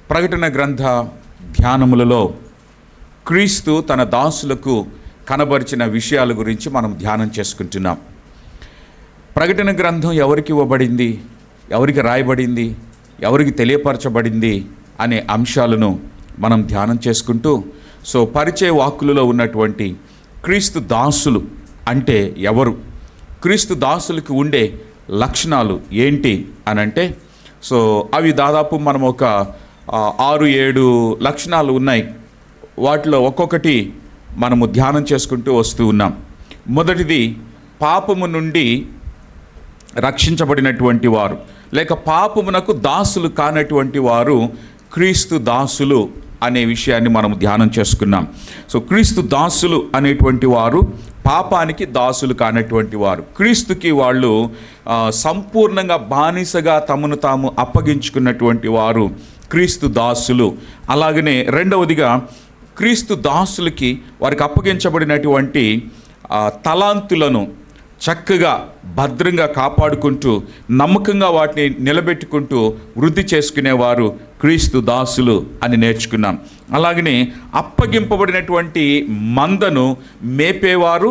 ప్రకటన గ్రంథ ధ్యానములలో క్రీస్తు తన దాసులకు కనబరిచిన విషయాల గురించి మనం ధ్యానం చేసుకుంటున్నాం. ప్రకటన గ్రంథం ఎవరికి ఇవ్వబడింది, ఎవరికి రాయబడింది, ఎవరికి తెలియపరచబడింది అనే అంశాలను మనం ధ్యానం చేసుకుంటూ, పరిచయ వాక్కులలో ఉన్నటువంటి క్రీస్తు దాసులు అంటే ఎవరు, క్రీస్తు దాసులకు ఉండే లక్షణాలు ఏంటి అని అంటే అవి దాదాపు మనం ఒక 6-7 లక్షణాలు ఉన్నాయి. వాటిలో ఒక్కొక్కటి మనము ధ్యానం చేసుకుంటూ వస్తూ ఉన్నాం. మొదటిది, పాపము నుండి రక్షించబడినటువంటి వారు లేక పాపమునకు దాసులు కానటువంటి వారు క్రీస్తు దాసులు అనే విషయాన్ని మనం ధ్యానం చేసుకున్నాం. క్రీస్తు దాసులు అనేటువంటి వారు పాపానికి దాసులు కానటువంటి వారు, క్రీస్తుకి వాళ్ళు సంపూర్ణంగా బానిసగా తమను తాము అప్పగించుకున్నటువంటి వారు క్రీస్తు దాసులు. అలాగనే రెండవదిగా, క్రీస్తు దాసులకి వారికి అప్పగించబడినటువంటి తలాంతులను చక్కగా భద్రంగా కాపాడుకుంటూ నమ్మకంగా వాటిని నిలబెట్టుకుంటూ వృద్ధి చేసుకునేవారు క్రీస్తు దాసులు అని నేర్చుకున్నాం. అలాగనే అప్పగింపబడినటువంటి మందను మేపేవారు,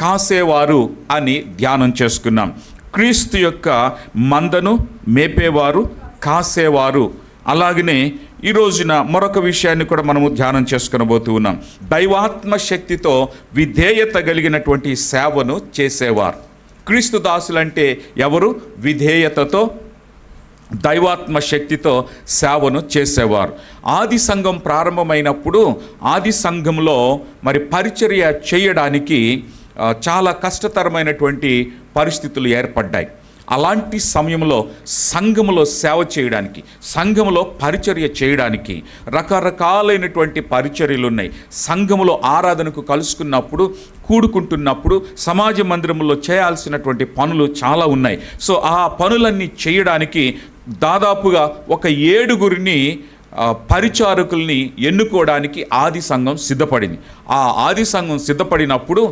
కాసేవారు అని ధ్యానం చేసుకున్నాం. క్రీస్తు యొక్క మందను మేపేవారు, కాసేవారు. అలాగనే ఈ రోజున మరొక విషయాన్ని కూడా మనము ధ్యానం చేసుకునబోతూ ఉన్నాం. దైవాత్మ శక్తితో విధేయత కలిగినటువంటి సేవను చేసేవారు. క్రీస్తు దాసులంటే ఎవరు? విధేయతతో దైవాత్మ శక్తితో సేవను చేసేవారు. ఆది సంఘం ప్రారంభమైనప్పుడు ఆది సంఘంలో పరిచర్య చేయడానికి చాలా కష్టతరమైనటువంటి పరిస్థితులు ఏర్పడ్డాయి. అలాంటి సమయంలో సంఘములో సేవ చేయడానికి, సంఘములో పరిచర్య చేయడానికి రకరకాలైనటువంటి పరిచర్యలు ఉన్నాయి. సంఘములో ఆరాధనకు కలుసుకున్నప్పుడు, కూడుకుంటున్నప్పుడు సమాజ మందిరంలో చేయాల్సినటువంటి పనులు చాలా ఉన్నాయి. ఆ పనులన్నీ చేయడానికి దాదాపుగా ఒక 7 పరిచారకుల్ని ఎన్నుకోవడానికి ఆది సంఘం సిద్ధపడింది. ఆ ఆది సంఘం సిద్ధపడినప్పుడు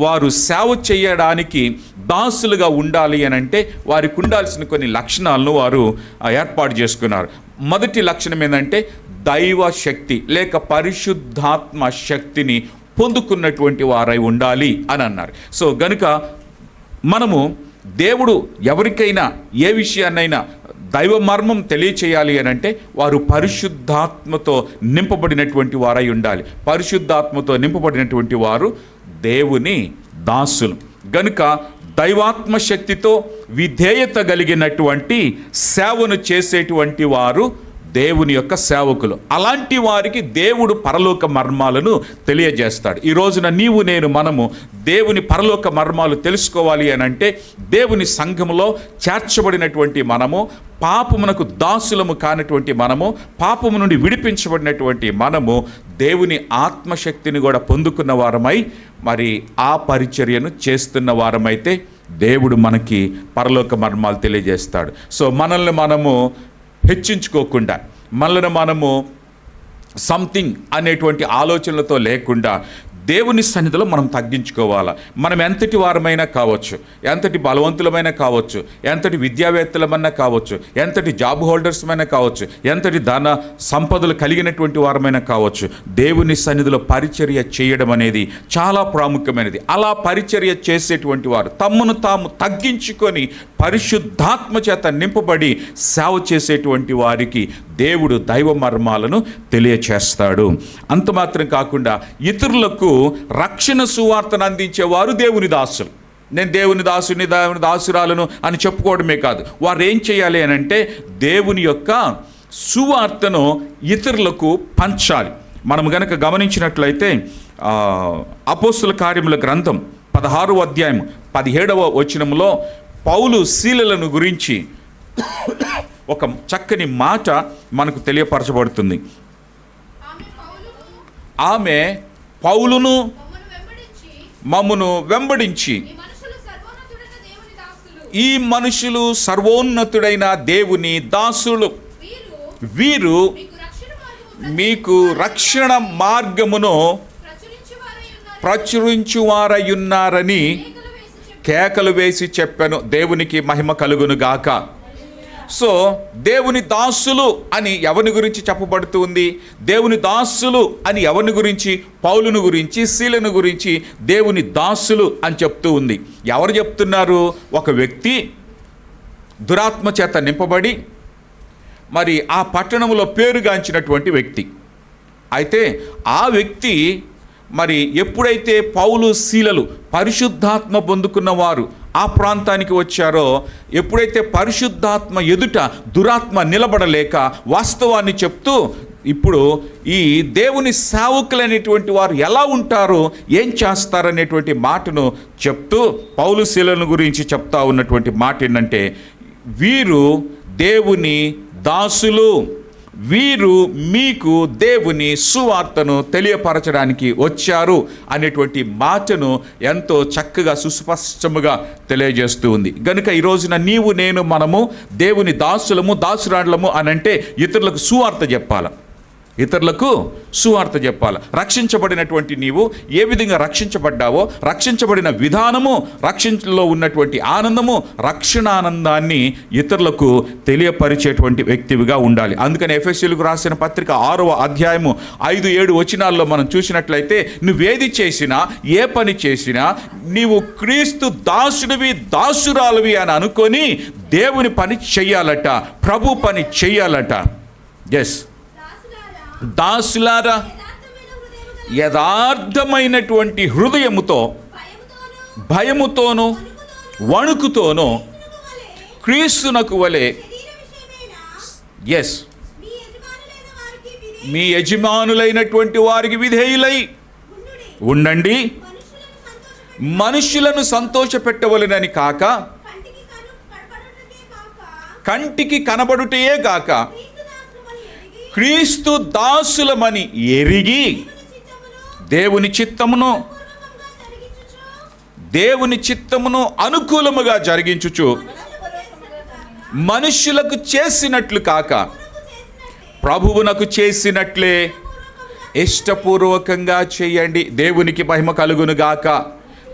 వారు సేవ చేయడానికి దాసులుగా ఉండాలి అని అంటే వారికి ఉండాల్సిన కొన్ని లక్షణాలను వారు ఏర్పాటు చేసుకున్నారు. మొదటి లక్షణం ఏంటంటే దైవ శక్తి లేక పరిశుద్ధాత్మ శక్తిని పొందుకున్నటువంటి వారై ఉండాలి అని అన్నారు. గనుక మనము దేవుడు ఎవరికైనా ఏ విషయాన్నైనా దైవ మర్మం తెలియచేయాలి అని అంటే వారు పరిశుద్ధాత్మతో నింపబడినటువంటి వారై ఉండాలి. పరిశుద్ధాత్మతో నింపబడినటువంటి వారు దేవుని దాసులు. గనుక దైవాత్మ శక్తితో విధేయత కలిగినటువంటి సేవను చేసేటువంటి వారు దేవుని యొక్క సేవకులు. అలాంటి వారికి దేవుడు పరలోక మర్మాలను తెలియజేస్తాడు. ఈ రోజున మనము దేవుని పరలోక మర్మాలు తెలుసుకోవాలి అని అంటే దేవుని సంఘములో చేర్చబడినటువంటి మనము, పాపమునకు దాసులము కానటువంటి మనము, పాపము నుండి విడిపించబడినటువంటి మనము దేవుని ఆత్మశక్తిని కూడా పొందుకున్న వారమై ఆ పరిచర్యను చేస్తున్న వారమైతే దేవుడు మనకి పరలోక మర్మాలు తెలియజేస్తాడు. మనల్ని మనము హెచ్చించుకోకుండా, మనల్ని మనము సంథింగ్ అనేటువంటి ఆలోచనలతో లేకుండా దేవుని సన్నిధిలో మనం తగ్గించుకోవాలి. మనం ఎంతటి వారమైనా కావచ్చు, ఎంతటి బలవంతులమైనా కావచ్చు, ఎంతటి విద్యావేత్తలమైనా కావచ్చు, ఎంతటి జాబ్ హోల్డర్స్మైనా కావచ్చు, ఎంతటి ధన సంపదలు కలిగినటువంటి వారమైనా కావచ్చు, దేవుని సన్నిధిలో పరిచర్య చేయడం అనేది చాలా ప్రాముఖ్యమైనది. అలా పరిచర్య చేసేటువంటి వారు తమను తాము తగ్గించుకొని పరిశుద్ధాత్మ చేత నింపబడి సేవ చేసేటువంటి వారికి దేవుడు దైవ మర్మాలను తెలియచేస్తాడు. అంత మాత్రం కాకుండా ఇతరులకు రక్షణ సువార్తను అందించేవారు దేవుని దాసులు. నేను దేవుని దాసుని, దేవుని దాసురాలను అని చెప్పుకోవడమే కాదు, వారు ఏం చేయాలి అని అంటే దేవుని యొక్క సువార్తను ఇతరులకు పంచాలి. మనం గనక గమనించినట్లయితే అపోస్తుల కార్యముల గ్రంథం 16వ అధ్యాయం 17వ వచనంలో పౌలు శీలలను గురించి ఒక చక్కని మాట మనకు తెలియపరచబడుతుంది. ఆమె పౌలును మమ్మును వెంబడించి, ఈ మనుషులు సర్వోన్నతుడైన దేవుని దాసులు, వీరు మీకు రక్షణ మార్గమును ప్రచురించువారయున్నారని కేకలు వేసి చెప్పాను. దేవునికి మహిమ కలుగును గాక. సో దేవుని దాసులు అని ఎవరిని గురించి చెప్పబడుతుంది? దేవుని దాసులు అని ఎవరిని గురించి? పౌలును గురించి, సీలను గురించి దేవుని దాసులు అని చెప్తూ ఉంది. ఎవరు చెప్తున్నారు? ఒక వ్యక్తి దురాత్మ చేత నింపబడి మరి ఆ పట్టణంలో పేరుగాంచినటువంటి వ్యక్తి. అయితే ఆ వ్యక్తి మరి ఎప్పుడైతే పౌలు సీలలు పరిశుద్ధాత్మ పొందుకున్న వారు ఆ ప్రాంతానికి వచ్చారో, ఎప్పుడైతే పరిశుద్ధాత్మ ఎదుట దురాత్మ నిలబడలేక వాస్తవాన్ని చెప్తూ, ఇప్పుడు ఈ దేవుని సేవకులైనటువంటి వారు ఎలా ఉంటారో, ఏం చేస్తారనేటువంటి మాటను చెప్తూ పౌలు సీలను గురించి చెప్తా ఉన్నటువంటి మాట ఏంటంటే, వీరు దేవుని దాసులు, వీరు మీకు దేవుని సువార్తను తెలియపరచడానికి వచ్చారు అనేటువంటి మాటను ఎంతో చక్కగా సుస్పష్టముగా తెలియజేస్తూ ఉంది. కనుక ఈ రోజున నీవు నేను మనము దేవుని దాసులము, దాసురాండ్లము అని అంటే ఇతరులకు సువార్త చెప్పాలి, ఇతరులకు సువార్త చెప్పాలి. రక్షించబడినటువంటి నీవు ఏ విధంగా రక్షించబడ్డావో, రక్షించబడిన విధానము, రక్షణలో ఉన్నటువంటి ఆనందము, రక్షణానందాన్ని ఇతరులకు తెలియపరిచేటువంటి వ్యక్తివిగా ఉండాలి. అందుకని ఎఫెసీయులకు రాసిన పత్రిక 6వ అధ్యాయము 5-7 వచనాల్లో మనం చూసినట్లయితే, నువ్వేది చేసినా, ఏ పని చేసినా నీవు క్రీస్తు దాసుడివి, దాసురాలువి అని అనుకొని దేవుని పని చెయ్యాలట, ప్రభు పని చెయ్యాలట. ఎస్, దాసులారా, యథార్థమైనటువంటి హృదయముతో, భయముతోనూ వణుకుతోనూ క్రీస్తునకు వలె, ఎస్, మీ యజమానులైనటువంటి వారికి విధేయులై ఉండండి. మనుషులను సంతోషపెట్టవలెనని కాక, కంటికి కనబడుటయే గాక, క్రీస్తు దాసులమని ఎరిగి దేవుని చిత్తమును అనుకూలముగా జరిగించుచు, మనుష్యులకు చేసినట్లు కాక ప్రభువునకు చేసినట్లే ఇష్టపూర్వకంగా చేయండి, దేవునికి మహిమ కలుగును గాక.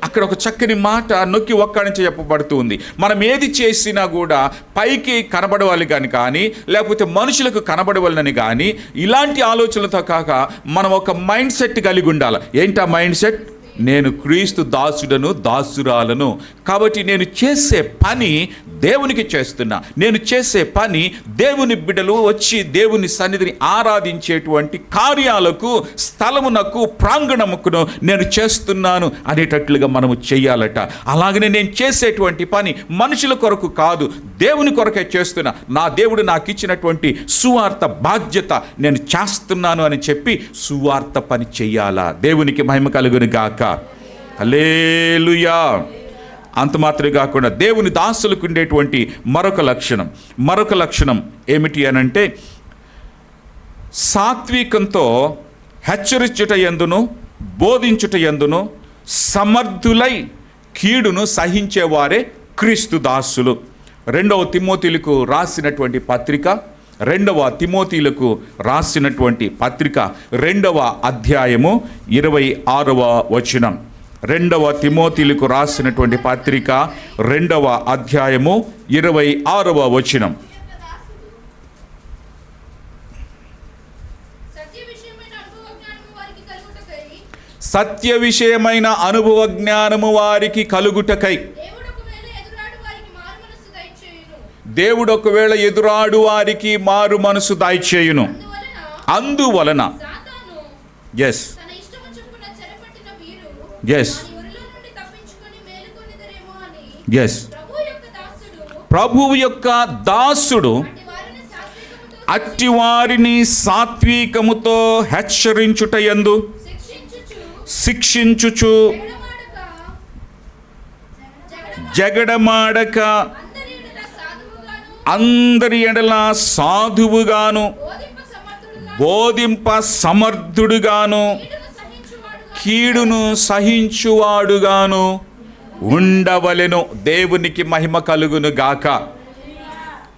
అక్కడ ఒక చక్కని మాట నొక్కి ఒక్కడించి చెప్పబడుతుంది. మనం ఏది చేసినా కూడా పైకి కనబడవాలి కానీ లేకపోతే మనుషులకు కనబడవాలని కానీ ఇలాంటి ఆలోచనలతో కాక మనం ఒక మైండ్ సెట్ కలిగి ఉండాలి. ఏంటి ఆ మైండ్ సెట్? నేను క్రీస్తు దాసుడను, దాసురాలను, కాబట్టి నేను చేసే పని దేవునికి చేస్తున్నా, నేను చేసే పని దేవుని బిడ్డలు వచ్చి దేవుని సన్నిధిని ఆరాధించేటువంటి కార్యాలకు, స్థలమునకు, ప్రాంగణముకును నేను చేస్తున్నాను అనేటట్లుగా మనము చెయ్యాలట. అలాగనే నేను చేసేటువంటి పని మనుషుల కొరకు కాదు, దేవుని కొరకే చేస్తున్నా, నా దేవుడు నాకు ఇచ్చినటువంటి సువార్త బాధ్యత నేను చేస్తున్నాను అని చెప్పి సువార్త పని చెయ్యాలా. దేవునికి మహిమ కలుగును గాక. హల్లెలూయా. అంత మాత్రమే కాకుండా దేవుని దాసులకు ఉండేటువంటి మరొక లక్షణం ఏమిటి అనంటే, సాత్వికంతో హెచ్చరించుట యందును బోధించుట యందును సమర్థులై కీడును సహించేవారే క్రీస్తు దాసులు. 2వ తిమోతిలకు రాసినటువంటి పత్రిక 2వ అధ్యాయము 26వ వచనం. 2వ తిమోతిలకు రాసినటువంటి పత్రిక 2వ అధ్యాయము 26వ వచనం. సత్య విషయమైన అనుభవ జ్ఞానము వారికి కలుగుటకై దేవుడు ఒకవేళ ఎదురాడు వారికి మారు మనసు దయచేయును. అందువలన ఎస్ ఎస్ ఎస్ ప్రభువు యొక్క దాసుడు అట్టివారిని సాత్వికముతో హెచ్చరించుటయందు శిక్షించుచు జగడమాడక అందరి ఎడల సాధువుగాను బోధింప సమర్థుడుగాను కీడును సహించువాడుగాను ఉండవలెను. దేవునికి మహిమ కలుగును గాక.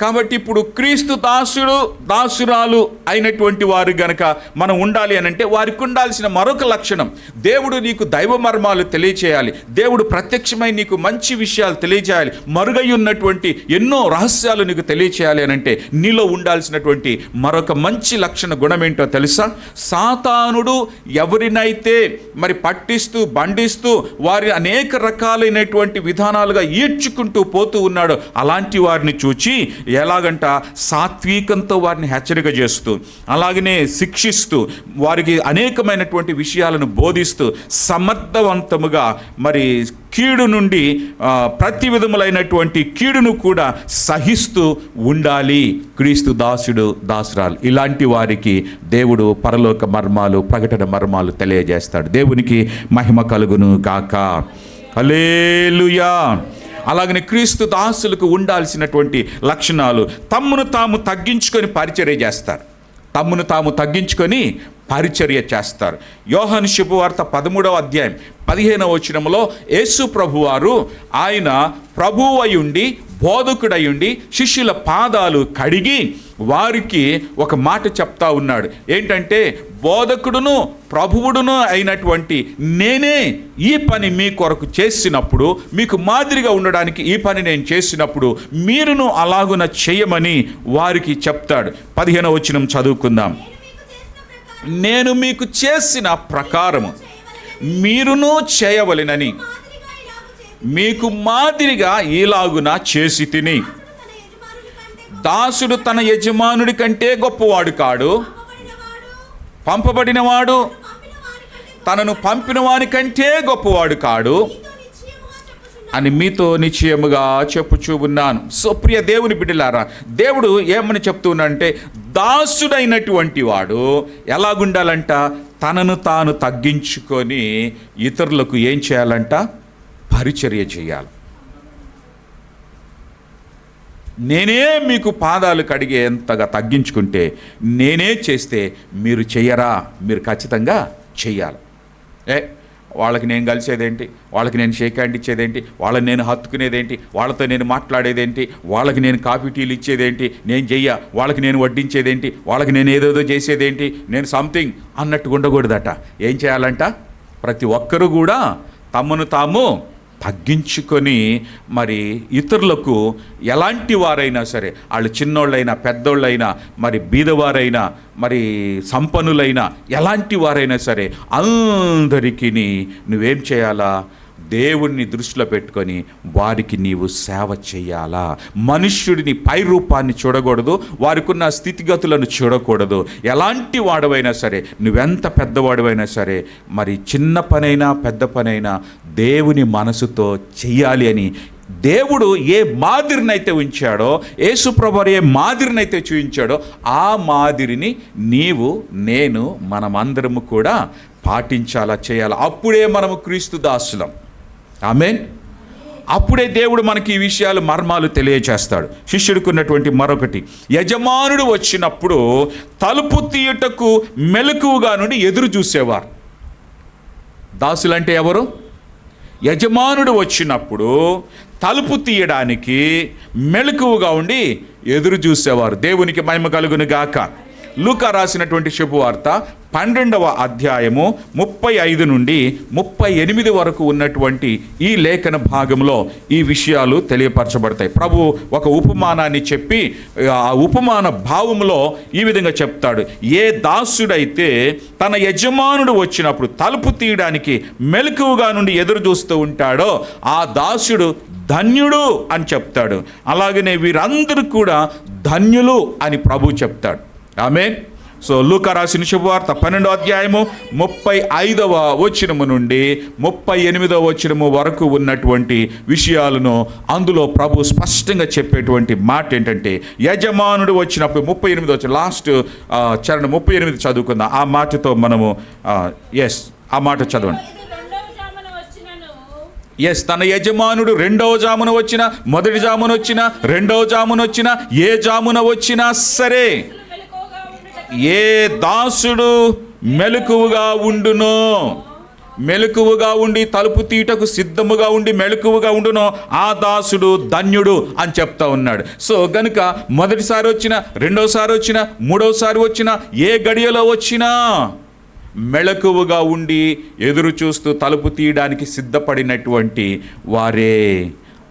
కాబట్టి ఇప్పుడు క్రీస్తు దాసురాలు అయినటువంటి వారు గనక మనం ఉండాలి అని అంటే వారికి ఉండాల్సిన మరొక లక్షణం, దేవుడు నీకు దైవ మర్మాలు తెలియచేయాలి, దేవుడు ప్రత్యక్షమై నీకు మంచి విషయాలు తెలియచేయాలి, మరుగై ఉన్నటువంటి ఎన్నో రహస్యాలు నీకు తెలియచేయాలి అని అంటే నీలో ఉండాల్సినటువంటి మరొక మంచి లక్షణ గుణం ఏంటో తెలుసా? సాతానుడు ఎవరినైతే మరి పట్టిస్తూ బండిస్తూ వారి అనేక రకాలైనటువంటి విధానాలుగా ఈడ్చుకుంటూ పోతూ ఉన్నాడో అలాంటి వారిని చూచి ఎలాగంట సాత్వికంతో వారిని హెచ్చరిక చేస్తూ, అలాగనే శిక్షిస్తూ, వారికి అనేకమైనటువంటి విషయాలను బోధిస్తూ సమర్థవంతముగా మరి కీడు నుండి ప్రతి విధములైనటువంటి కీడును కూడా సహిస్తూ ఉండాలి క్రీస్తు దాసురాలు. ఇలాంటి వారికి దేవుడు పరలోక మర్మాలు, ప్రకటన మర్మాలు తెలియజేస్తాడు. దేవునికి మహిమ కలుగును గాక. హల్లెలూయా. అలాగనే క్రీస్తు దాసులకు ఉండాల్సినటువంటి లక్షణాలు, తమ్మును తాము తగ్గించుకొని పరిచర్య చేస్తారు. తమ్మును తాము తగ్గించుకొని పరిచర్య చేస్తారు. యోహాను శుభవార్త 13వ అధ్యాయం 15వ వచనంలో యేసు ప్రభువారు ఆయన ప్రభువు అయ్యుండి బోధకుడయ్యుండి శిష్యుల పాదాలు కడిగి వారికి ఒక మాట చెప్తా ఉన్నాడు. ఏంటంటే, బోధకుడును ప్రభువుడును అయినటువంటి నేనే ఈ పని మీ కొరకు చేసినప్పుడు, మీకు మాదిరిగా ఉండడానికి ఈ పని నేను చేసినప్పుడు మీరును అలాగున చేయమని వారికి చెప్తాడు. 15వ వచనం చదువుకుందాం. నేను మీకు చేసిన ప్రకారము మీరును చేయవలెనని మీకు మాదిరిగా ఇలాగున చేసి తిని. దాసుడు తన యజమానుడి కంటే గొప్పవాడు కాడు, పంపబడినవాడు తనను పంపిన వాని కంటే గొప్పవాడు కాడు అని మీతో నిశ్చయముగా చెప్పుచూ ఉన్నాను. సో ప్రియ దేవుని బిడ్డలారా, దేవుడు ఏమని చెప్తున్నాడంటే, దాసుడైనటువంటి వాడు ఎలాగుండాలంట? తనను తాను తగ్గించుకొని ఇతరులకు ఏం చేయాలంట? పరిచర్య చేయాలి. నేనే మీకు పాదాలు కడిగేంతగా తగ్గించుకుంటే, నేనే చేస్తే మీరు చెయ్యరా? మీరు ఖచ్చితంగా చెయ్యాలి. వాళ్ళకి నేను కలిసేదేంటి, వాళ్ళకి నేను షేక్ హ్యాండ్ ఇచ్చేదేంటి, వాళ్ళని నేను హత్తుకునేదేంటి, వాళ్ళతో నేను మాట్లాడేదేంటి, వాళ్ళకి నేను కాఫీ టీలు ఇచ్చేదేంటి, నేను చెయ్య, వాళ్ళకి నేను వడ్డించేదేంటి, వాళ్ళకి నేను ఏదేదో చేసేదేంటి, నేను సంథింగ్ అన్నట్టు ఉండకూడదట. ఏం చేయాలంట? ప్రతి ఒక్కరూ కూడా తమను తాము తగ్గించుకొని మరి ఇతరులకు ఎలాంటి వారైనా సరే, వాళ్ళు చిన్నోళ్ళైనా పెద్దోళ్ళైనా మరి బీదవారైనా మరి సంపన్నులైనా ఎలాంటి వారైనా సరే అందరికీ నువ్వేం చేయాలా? దేవుణ్ణి దృష్టిలో పెట్టుకొని వారికి నీవు సేవ చేయాలా. మనుష్యుడిని పై రూపాన్ని చూడకూడదు, వారికి ఉన్న స్థితిగతులను చూడకూడదు. ఎలాంటి వాడవైనా సరే, నువ్వెంత పెద్దవాడవైనా సరే, మరి చిన్న పనైనా పెద్ద పనైనా దేవుని మనసుతో చెయ్యాలి అని దేవుడు ఏ మాదిరినైతే ఉంచాడో, యేసుప్రభువు ఏ మాదిరినైతే చూపించాడో ఆ మాదిరిని నీవు నేను మనమందరము కూడా పాటించాలా, చేయాలా. అప్పుడే మనము క్రీస్తు దాసులం. ఆమేన్. అప్పుడే దేవుడు మనకి ఈ విషయాలు మర్మాలు తెలియచేస్తాడు. శిష్యుడికి ఉన్నటువంటి మరొకటి, యజమానుడు వచ్చినప్పుడు తలుపు తీయుటకు మెలకువగా నుండి ఎదురు చూసేవారు. దాసులంటే ఎవరు? యజమానుడు వచ్చినప్పుడు తలుపు తీయడానికి మెలకువగా ఉండి ఎదురు చూసేవారు. దేవునికి మహిమ కలుగును గాక. లూకా రాసినటువంటి శుభవార్త 12వ అధ్యాయము 35 నుండి 38 వరకు ఉన్నటువంటి ఈ లేఖన భాగంలో ఈ విషయాలు తెలియపరచబడతాయి. ప్రభు ఒక ఉపమానాన్ని చెప్పి ఆ ఉపమాన భావంలో ఈ విధంగా చెప్తాడు. ఏ దాసుడైతే తన యజమానుడు వచ్చినప్పుడు తలుపు తీయడానికి మెలకువగా నుండి ఎదురు చూస్తూ ఉంటాడో ఆ దాసుడు ధన్యుడు అని చెప్తాడు. అలాగనే వీరందరూ కూడా ధన్యులు అని ప్రభు చెప్తాడు. ఆమేన్. సో లూకా రాసిన శుభవార్త 12వ అధ్యాయము 35వ వచనము నుండి 38వ వచనము వరకు ఉన్నటువంటి విషయాలను అందులో ప్రభు స్పష్టంగా చెప్పేటువంటి మాట ఏంటంటే, యజమానుడు వచ్చినప్పుడు 38వ వచనం లాస్ట్ చరణం 38 చదువుకుందాం. ఆ మాటతో మనము ఆ మాట చదవండి. తన యజమానుడు రెండవ జామున వచ్చినా, మొదటి జామున వచ్చినా, రెండవ జామున వచ్చినా, ఏ జామున వచ్చినా సరే, ఏ దాసుడు మెలకువగా ఉండునో, మెలకువగా ఉండి తలుపు తీయటకు సిద్ధముగా ఉండి మెలకువగా ఉండునో ఆ దాసుడు ధన్యుడు అని చెప్తా ఉన్నాడు. సో గనుక మొదటిసారి వచ్చినా, రెండోసారి వచ్చినా, మూడోసారి వచ్చినా, ఏ గడియలో వచ్చినా మెలకువగా ఉండి ఎదురు చూస్తూ తలుపు తీయడానికి సిద్ధపడినటువంటి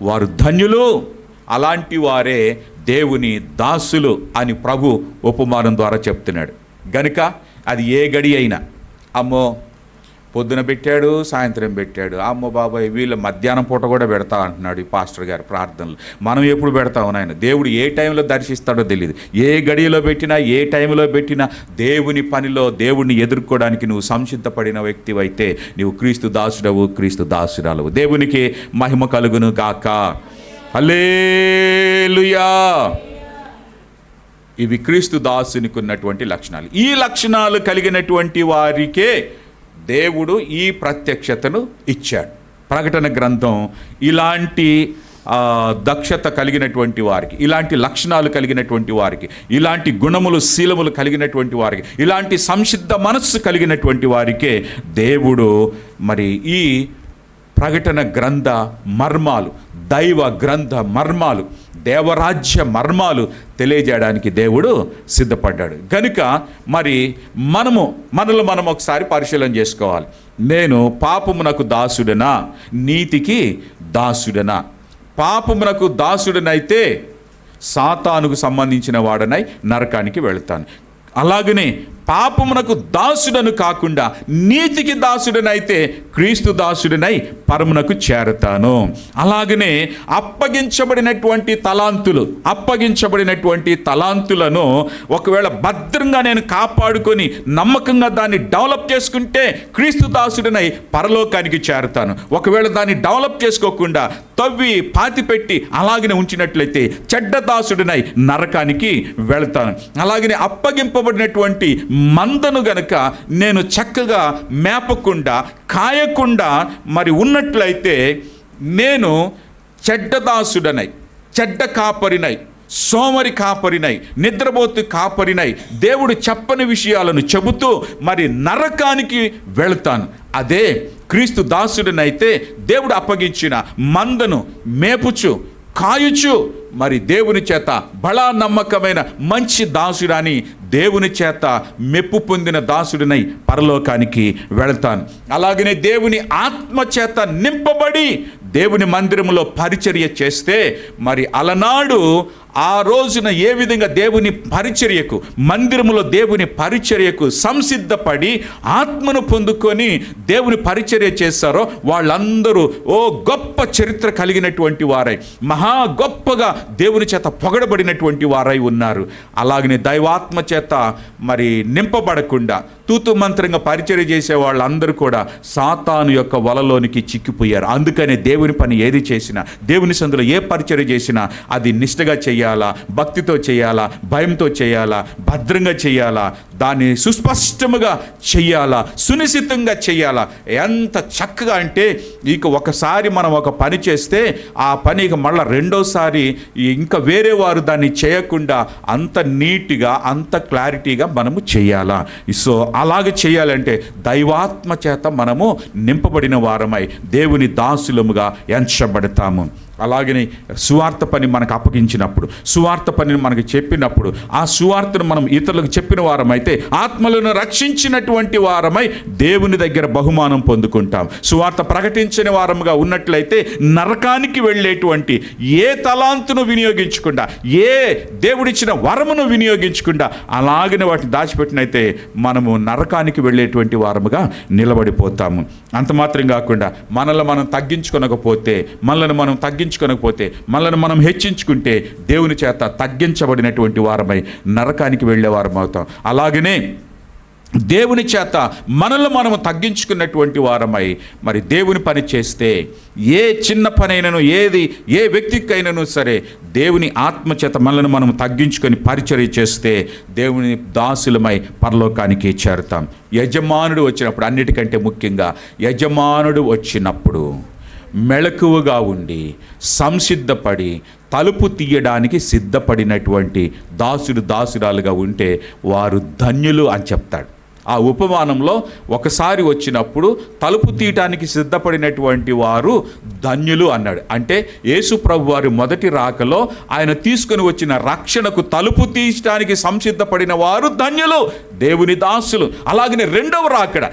వారు ధన్యులు. అలాంటి వారే దేవుని దాసులు అని ప్రభు ఉపమానం ద్వారా చెప్తున్నాడు. గనుక అది ఏ గడి అయినా, అమ్మో పొద్దున పెట్టాడు, సాయంత్రం పెట్టాడు, అమ్మో బాబాయ్ వీళ్ళ మధ్యాహ్నం పూట కూడా పెడతా అంటున్నాడు ఈ పాస్టర్ గారు ప్రార్థనలు. మనం ఎప్పుడు పెడతాము నాయన? దేవుడు ఏ టైంలో దర్శిస్తాడో తెలియదు. ఏ గడియలో పెట్టినా, ఏ టైంలో పెట్టినా దేవుని పనిలో దేవుడిని ఎదుర్కోవడానికి నువ్వు సంసిద్ధపడిన వ్యక్తివైతే నీవు క్రీస్తు దాసుడవు, క్రీస్తు దాసురాలవు. దేవునికి మహిమ కలుగును గాక. హల్లెలూయా. ఇవి క్రీస్తు దాసునికి ఉన్నటువంటి లక్షణాలు. ఈ లక్షణాలు కలిగినటువంటి వారికే దేవుడు ఈ ప్రత్యక్షతను ఇచ్చాడు. ప్రకటన గ్రంథం ఇలాంటి దక్షత కలిగినటువంటి వారికి, ఇలాంటి లక్షణాలు కలిగినటువంటి వారికి, ఇలాంటి గుణములు శీలములు కలిగినటువంటి వారికి, ఇలాంటి సంసిద్ధ మనస్సు కలిగినటువంటి వారికే దేవుడు మరి ఈ ప్రకటన గ్రంథ మర్మాలు, దైవ గ్రంథ మర్మాలు, దేవరాజ్య మర్మాలు తెలియజేయడానికి దేవుడు సిద్ధపడ్డాడు. కనుక మరి మనలో మనం ఒకసారి పరిశీలన చేసుకోవాలి. నేను పాపమునకు దాసుడనా, నీతికి దాసుడనా? పాపమునకు దాసుడనైతే సాతానుకు సంబంధించిన వాడనై నరకానికి వెళతాను. అలాగనే పాపమునకు దాసుడను కాకుండా నీతికి దాసుడనైతే క్రీస్తు దాసుడనై పరమునకు చేరతాను. అలాగనే అప్పగించబడినటువంటి తలాంతులను ఒకవేళ భద్రంగా నేను కాపాడుకొని నమ్మకంగా దాన్ని డెవలప్ చేసుకుంటే క్రీస్తు దాసుడనై పరలోకానికి చేరతాను. ఒకవేళ దాన్ని డెవలప్ చేసుకోకుండా తవ్వి పాతిపెట్టి అలాగనే ఉంచినట్లయితే చెడ్డ దాసుడనై నరకానికి వెళతాను. అలాగనే అప్పగింపబడినటువంటి మందను గనక నేను చక్కగా మేపకుండా కాయకుండా మరి ఉన్నట్లయితే నేను చెడ్డ దాసుడనై, చెడ్డ కాపరినై, సోమరి కాపరినై, నిద్రపోతు కాపరినై దేవుడు చెప్పని విషయాలను చెబుతూ మరి నరకానికి వెళతాను. అదే క్రీస్తు దాసుడనైతే దేవుడు అప్పగించిన మందను మేపుచు కాయుచు మరి దేవుని చేత బలా నమ్మకమైన మంచి దాసుడని దేవుని చేత మెప్పు పొందిన దాసుడినై పరలోకానికి వెళతాను. అలాగనే దేవుని ఆత్మ చేత నింపబడి దేవుని మందిరములో పరిచర్య చేస్తే మరి అలనాడు ఆ రోజున ఏ విధంగా దేవుని పరిచర్యకు, మందిరములో దేవుని పరిచర్యకు సంసిద్ధపడి ఆత్మను పొందుకొని దేవుని పరిచర్య చేశారో వాళ్ళందరూ గొప్ప చరిత్ర కలిగినటువంటి వారై, మహా గొప్పగా దేవుని చేత పొగడబడినటువంటి వారై ఉన్నారు. అలాగనే దైవాత్మ చేత మరి నింపబడకుండా తూతు మంత్రంగా పరిచర్య చేసే వాళ్ళందరూ కూడా సాతాను యొక్క వలలోనికి చిక్కిపోయారు. అందుకనే దేవుని పని ఏది చేసినా, దేవుని సందులో ఏ పరిచర్య చేసినా అది నిష్ఠగా చేయాలా, భక్తితో చేయాలా, భయంతో చేయాలా, భద్రంగా చేయాలా, దాన్ని సుస్పష్టముగా చెయ్యాలా, సునిశ్చితంగా చేయాలా. ఎంత చక్కగా అంటే ఇక ఒకసారి మనం ఒక పని చేస్తే ఆ పని ఇక మళ్ళీ రెండోసారి ఇంకా వేరే వారు దాన్ని చేయకుండా అంత నీట్గా, అంత క్లారిటీగా మనము చేయాలా. సో అలాగే చేయాలంటే దైవాత్మ చేత మనము నింపబడిన వారమై దేవుని దాసులముగా ఎంచబడతాము. అలాగనే సువార్త పని మనకు అప్పగించినప్పుడు, సువార్త పనిని మనకు చెప్పినప్పుడు, ఆ సువార్తను మనం ఇతరులకు చెప్పిన వారమైతే ఆత్మలను రక్షించినటువంటి వారమై దేవుని దగ్గర బహుమానం పొందుకుంటాం. సువార్త ప్రకటించిన వారముగా ఉన్నట్లయితే నరకానికి వెళ్ళేటువంటి ఏ తలాంతును వినియోగించకుండా, ఏ దేవుడిచ్చిన వరమును వినియోగించకుండా అలాగనే వాటిని దాచిపెట్టినైతే మనము నరకానికి వెళ్ళేటువంటి వారముగా నిలబడిపోతాము. అంత మాత్రం కాకుండా మనల్ని మనం తగ్గించుకొనకపోతే, మనల్ని మనం హెచ్చించుకుంటే దేవుని చేత తగ్గించబడినటువంటి వారమై నరకానికి వెళ్ళే వారం అవుతాం. అలాగనే దేవుని చేత మనల్ని మనము తగ్గించుకున్నటువంటి వారమై మరి దేవుని పని చేస్తే ఏ చిన్న పనైనను, ఏ వ్యక్తికైనాను సరే దేవుని ఆత్మ చేత మనల్ని మనం తగ్గించుకొని పరిచర్య చేస్తే దేవుని దాసులమై పరలోకానికి చేరుతాం. యజమానుడు వచ్చినప్పుడు, అన్నిటికంటే ముఖ్యంగా యజమానుడు వచ్చినప్పుడు మెళకువగా ఉండి సంసిద్ధపడి తలుపు తీయడానికి సిద్ధపడినటువంటి దాసురాలుగా ఉంటే వారు ధన్యులు అని చెప్తాడు. ఆ ఉపమానంలో ఒకసారి వచ్చినప్పుడు తలుపు తీయటానికి సిద్ధపడినటువంటి వారు ధన్యులు అన్నాడు. అంటే యేసు ప్రభు వారి మొదటి రాకలో ఆయన తీసుకొని వచ్చిన రక్షణకు తలుపు తీయటానికి సంసిద్ధపడిన వారు ధన్యులు, దేవుని దాసులు. అలాగనే రెండవ రాకడ,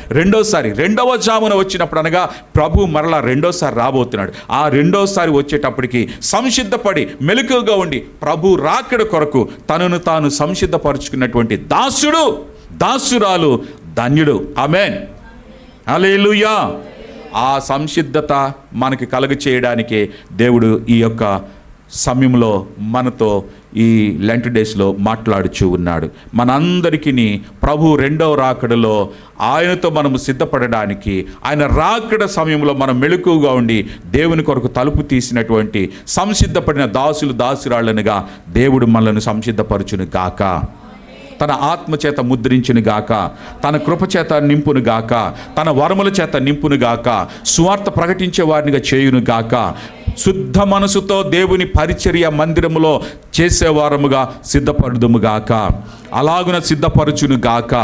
రెండవ జామున వచ్చినప్పుడు, అనగా ప్రభు మరలా రెండోసారి రాబోతున్నాడు. ఆ రెండోసారి వచ్చేటప్పటికి సంసిద్ధపడి మెలకువగా ఉండి ప్రభు రాకడ కొరకు తనను తాను సంసిద్ధపరుచుకున్నటువంటి దాసుడు, దాసురాలు ధన్యుడు. ఆమేన్, హల్లెలూయా. ఆ సంసిద్ధత మనకి కలుగ చేయడానికే దేవుడు ఈ యొక్క సమయంలో మనతో ఈ లెంట్ డేస్లో మాట్లాడుచూ ఉన్నాడు. మనందరికీ ప్రభు రెండవ రాకడలో ఆయనతో మనము సిద్ధపడడానికి, ఆయన రాకడ సమయంలో మనం మెలకువగా ఉండి దేవుని కొరకు తలుపు తీసినటువంటి సంసిద్ధపడిన దాసులు, దాసురాళ్ళనుగా దేవుడు మనల్ని సంసిద్ధపరచును గాక. తన ఆత్మచేత ముద్రించును గాక, తన కృపచేత నింపును గాక, తన వరముల చేత నింపును గాక, సువార్త ప్రకటించే వారినిగా చేయును గాక, శుద్ధ మనసుతో దేవుని పరిచర్య మందిరములో చేసేవారముగా సిద్ధపడుదుము గాక, అలాగున సిద్ధపరచును గాక.